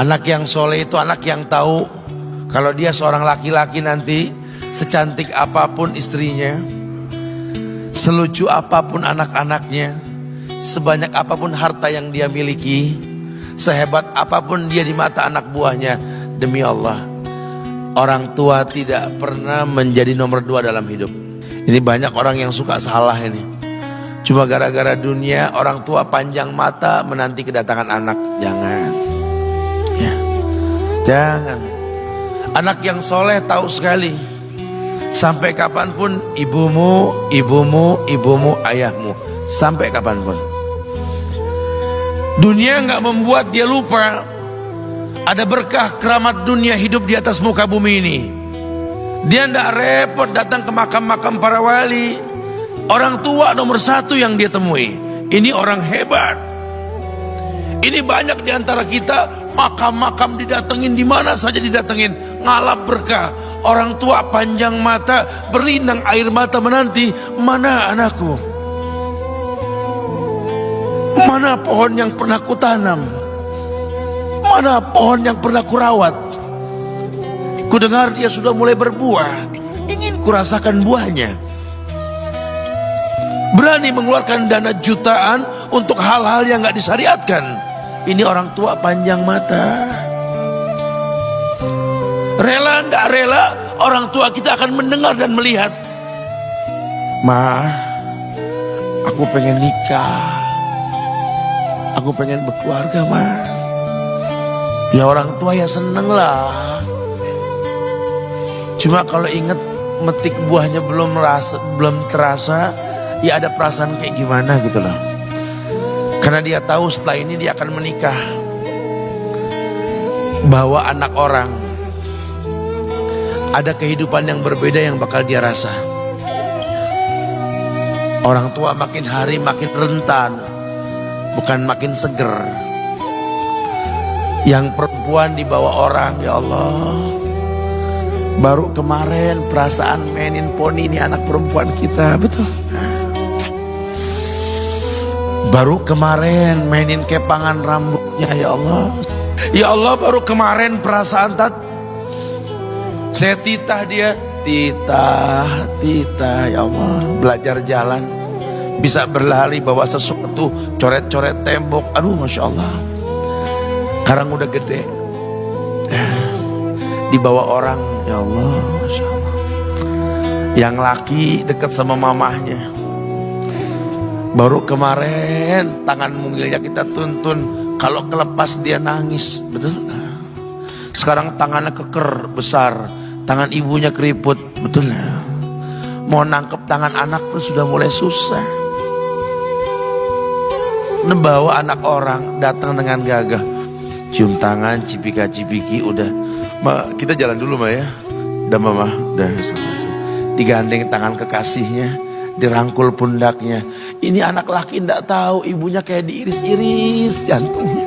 Anak yang soleh itu anak yang tahu kalau dia seorang laki-laki nanti, secantik apapun istrinya, selucu apapun anak-anaknya, sebanyak apapun harta yang dia miliki, sehebat apapun dia di mata anak buahnya, demi Allah, orang tua tidak pernah menjadi nomor 2 dalam hidup. Ini banyak orang yang suka salah ini. Cuma gara-gara dunia, orang tua panjang mata menanti kedatangan anak. Jangan ya, jangan. Anak yang soleh tahu sekali, sampai kapanpun ibumu, ayahmu, sampai kapanpun. Dunia nggak membuat dia lupa ada berkah keramat dunia hidup di atas muka bumi ini. Dia nggak repot datang ke makam-makam para wali. Orang tua nomor 1 yang dia temui. Ini orang hebat. Ini banyak di antara kita makam-makam didatengin, di mana saja didatengin, ngalap berkah. Orang tua panjang mata, berlinang air mata menanti, mana anakku? Mana pohon yang pernah kutanam? Mana pohon yang pernah kurawat? Kudengar dia sudah mulai berbuah, ingin kurasakan buahnya. Berani mengeluarkan dana jutaan untuk hal-hal yang gak disyariatkan. Ini orang tua panjang mata. Rela nggak rela, orang tua kita akan mendengar dan melihat. Ma, aku pengen nikah, aku pengen berkeluarga, ma. Ya orang tua ya seneng lah. Cuma kalau inget metik buahnya belum terasa, ya ada perasaan kayak gimana gitu loh. Karena dia tahu setelah ini dia akan menikah. Bahwa anak orang ada kehidupan yang berbeda yang bakal dia rasa. Orang tua makin hari makin rentan, bukan makin seger. Yang perempuan dibawa orang, ya Allah. Baru kemarin perasaan mainin poni, ini anak perempuan kita, betul. Baru kemarin mainin kepangan rambutnya, ya Allah. Ya Allah, baru kemarin perasaan saya titah dia, titah, ya Allah. Belajar jalan, bisa berlari bawa sesuatu, coret-coret tembok, aduh Masya Allah. Sekarang udah gede, dibawa orang, ya Allah, Masya Allah. Yang laki dekat sama mamahnya. Baru kemarin tangan mungilnya kita tuntun, kalau kelepas dia nangis, betul. Sekarang tangannya keker besar, tangan ibunya keriput, betul. Mau nangkep tangan anak pun sudah mulai susah. Membawa anak orang datang dengan gagah, cium tangan, cipika-cipiki, udah. Ma, kita jalan dulu, Ma ya. Udah mama, udah. Digandeng tangan kekasihnya, dirangkul pundaknya. Ini anak laki ndak tahu ibunya kayak diiris-iris jantungnya.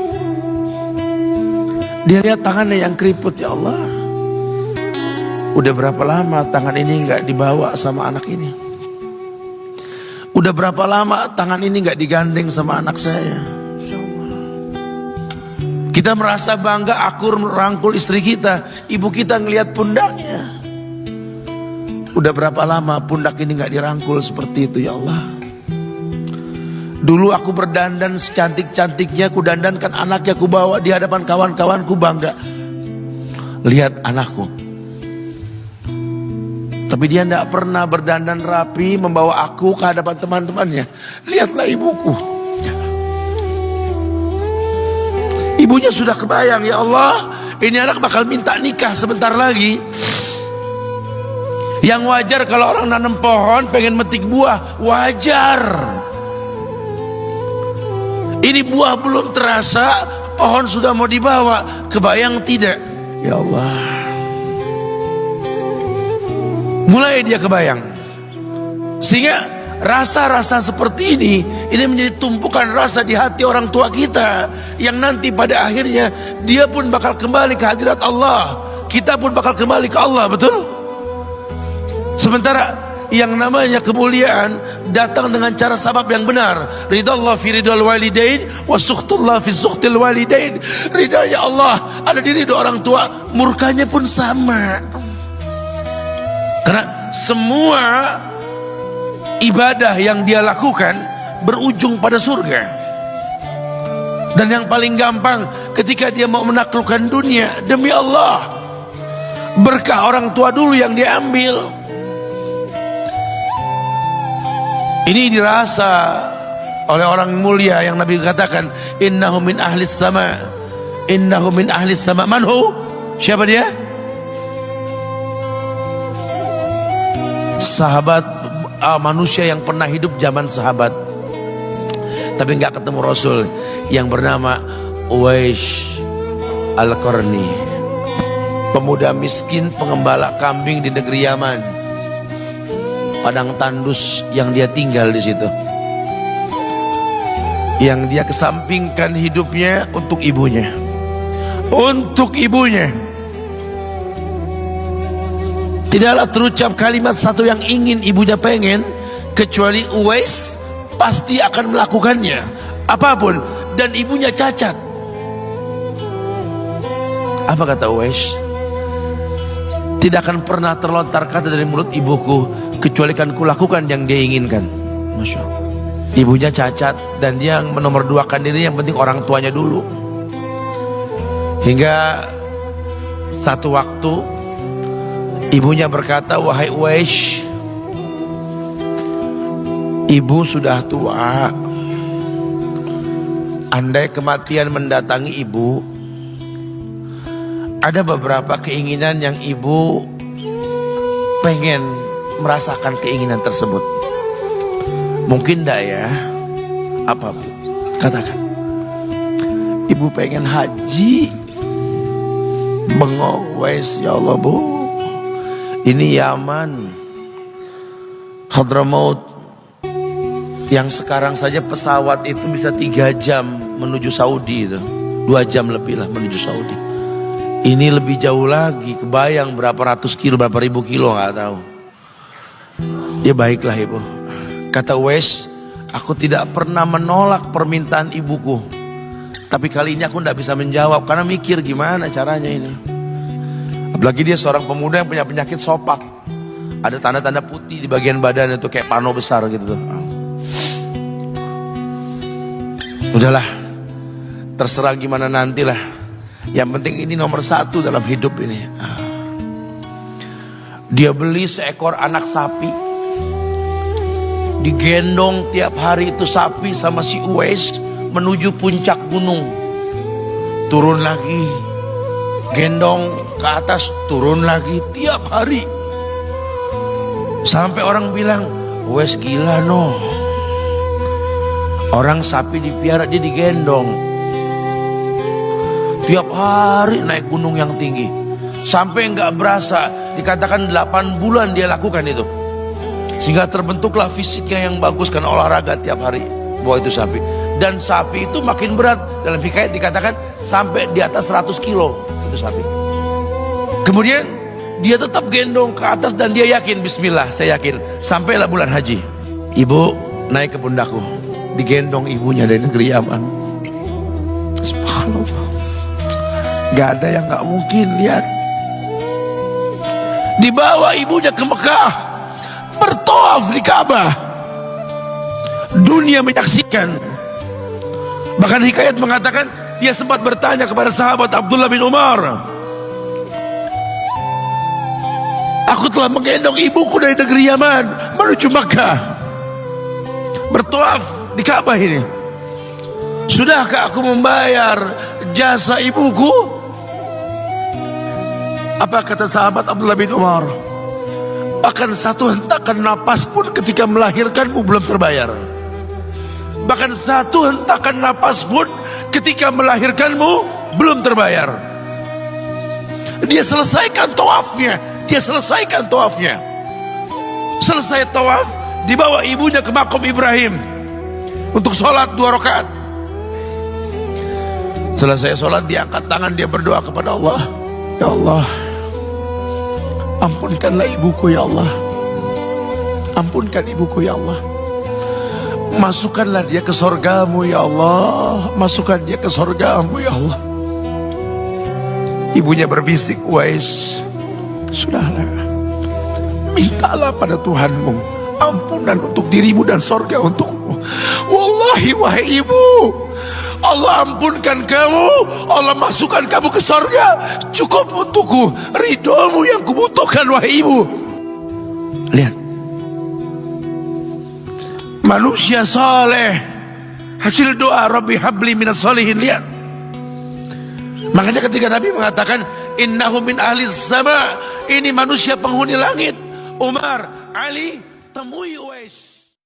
Dia lihat tangannya yang keriput, ya Allah. Udah berapa lama tangan ini nggak dibawa sama anak ini? Udah berapa lama tangan ini nggak digandeng sama anak saya? Kita merasa bangga akur merangkul istri kita, ibu kita ngelihat pundaknya. Udah berapa lama pundak ini gak dirangkul seperti itu, ya Allah. Dulu aku berdandan secantik-cantiknya, ku dandankan anaknya, ku bawa di hadapan kawan-kawanku bangga. Lihat anakku. Tapi dia gak pernah berdandan rapi membawa aku ke hadapan teman-temannya. Lihatlah ibuku. Ibunya sudah kebayang, ya Allah, ini anak bakal minta nikah sebentar lagi. Yang wajar kalau orang nanam pohon pengen metik buah, wajar. Ini buah belum terasa, pohon sudah mau dibawa, kebayang tidak? Ya Allah. Mulai dia kebayang. Sehingga rasa-rasa seperti ini menjadi tumpukan rasa di hati orang tua kita, yang nanti pada akhirnya dia pun bakal kembali ke hadirat Allah, kita pun bakal kembali ke Allah, betul? Sementara yang namanya kemuliaan datang dengan cara sabab yang benar. Ridallah fi ridal walidain wa sukhtullah fi sukhtil walidain. Ridanya Allah ada di ridho orang tua, murkanya pun sama. Karena semua ibadah yang dia lakukan berujung pada surga. Dan yang paling gampang ketika dia mau menaklukkan dunia, demi Allah, berkah orang tua dulu yang dia ambil. Ini dirasa oleh orang mulia yang Nabi katakan, innahu min ahlis sama, innahu min ahlis sama. Manhu? Siapa dia? Sahabat, manusia yang pernah hidup zaman sahabat tapi nggak ketemu Rasul, yang bernama Uwais Al-Qarni, pemuda miskin pengembala kambing di negeri Yaman. Padang tandus yang dia tinggal di situ, yang dia kesampingkan hidupnya untuk ibunya, untuk ibunya. Tidaklah terucap kalimat satu yang ingin ibunya pengen, kecuali Uwais pasti akan melakukannya apapun, dan ibunya cacat. Apa kata Uwais? Tidak akan pernah terlontar kata dari mulut ibuku kecuali kan kulakukan yang dia inginkan. Masya Allah. Ibunya cacat dan dia menomorduakan diri, yang penting orang tuanya dulu. Hingga satu waktu ibunya berkata, wahai Uwais, ibu sudah tua. Andai kematian mendatangi ibu, ada beberapa keinginan yang ibu pengen merasakan keinginan tersebut. Mungkin enggak ya? Apa Bu? Katakan. Ibu pengen haji. Bengong, Wais, ya Allah Bu, ini Yaman, Hadramaut, yang sekarang saja pesawat itu bisa 3 jam menuju Saudi itu, 2 jam lebih lah menuju Saudi. Ini lebih jauh lagi, kebayang berapa ratus kilo, berapa ribu kilo, nggak tahu. Ya baiklah ibu, kata Uwais, aku tidak pernah menolak permintaan ibuku, tapi kali ini aku tidak bisa menjawab karena mikir gimana caranya ini. Apalagi dia seorang pemuda yang punya penyakit sopak, ada tanda-tanda putih di bagian badan itu kayak pano besar gitu tuh. Udahlah, terserah gimana nantilah. Yang penting ini nomor 1 dalam hidup ini. Dia beli seekor anak sapi, digendong tiap hari itu sapi sama si Uwais menuju puncak gunung. Turun lagi, gendong ke atas, turun lagi tiap hari. Sampai orang bilang, Uwais gila no. Orang sapi dipiara, dia digendong tiap hari naik gunung yang tinggi. Sampai nggak berasa, dikatakan 8 bulan dia lakukan itu. Sehingga terbentuklah fisiknya yang bagus karena olahraga tiap hari bawa itu sapi. Dan sapi itu makin berat, dalam hikayat dikatakan sampai di atas 100 kilo itu sapi. Kemudian dia tetap gendong ke atas dan dia yakin, bismillah saya yakin. Sampailah bulan haji, ibu naik ke pundakku, digendong ibunya dari negeri Yaman. Subhanallah, gak ada yang gak mungkin. Lihat, dibawa ibunya ke Mekah, bertawaf di Ka'bah, dunia menyaksikan. Bahkan hikayat mengatakan dia sempat bertanya kepada sahabat Abdullah bin Umar, aku telah menggendong ibuku dari negeri Yaman menuju Mekah, bertawaf di Ka'bah ini, sudahkah aku membayar jasa ibuku? Apa kata sahabat Abdullah bin Umar? Bahkan satu hentakan napas pun ketika melahirkanmu belum terbayar. Bahkan satu hentakan napas pun ketika melahirkanmu belum terbayar. Dia selesaikan tawafnya, dia selesaikan tawafnya. Selesai tawaf, dibawa ibunya ke makom Ibrahim untuk sholat 2 rakaat. Selesai sholat, dia angkat tangan, dia berdoa kepada Allah, ya Allah, ampunkanlah ibuku ya Allah. Ampunkan ibuku ya Allah. Masukkanlah dia ke sorgamu ya Allah. Masukkan dia ke sorgamu ya Allah. Ibunya berbisik, Uwais, sudahlah, mintalah pada Tuhanmu ampunan untuk dirimu dan sorga untukmu. Wallahi wahai ibu, Allah ampunkan kamu, Allah masukkan kamu ke sorga, cukup untukku. Ridhomu yang kubutuhkan wahai ibu. Lihat, manusia saleh, hasil doa Rabbi habli minas solihin. Lihat, makanya ketika Nabi mengatakan innahu min ahli sama, ini manusia penghuni langit. Umar, Ali, temui Uwais.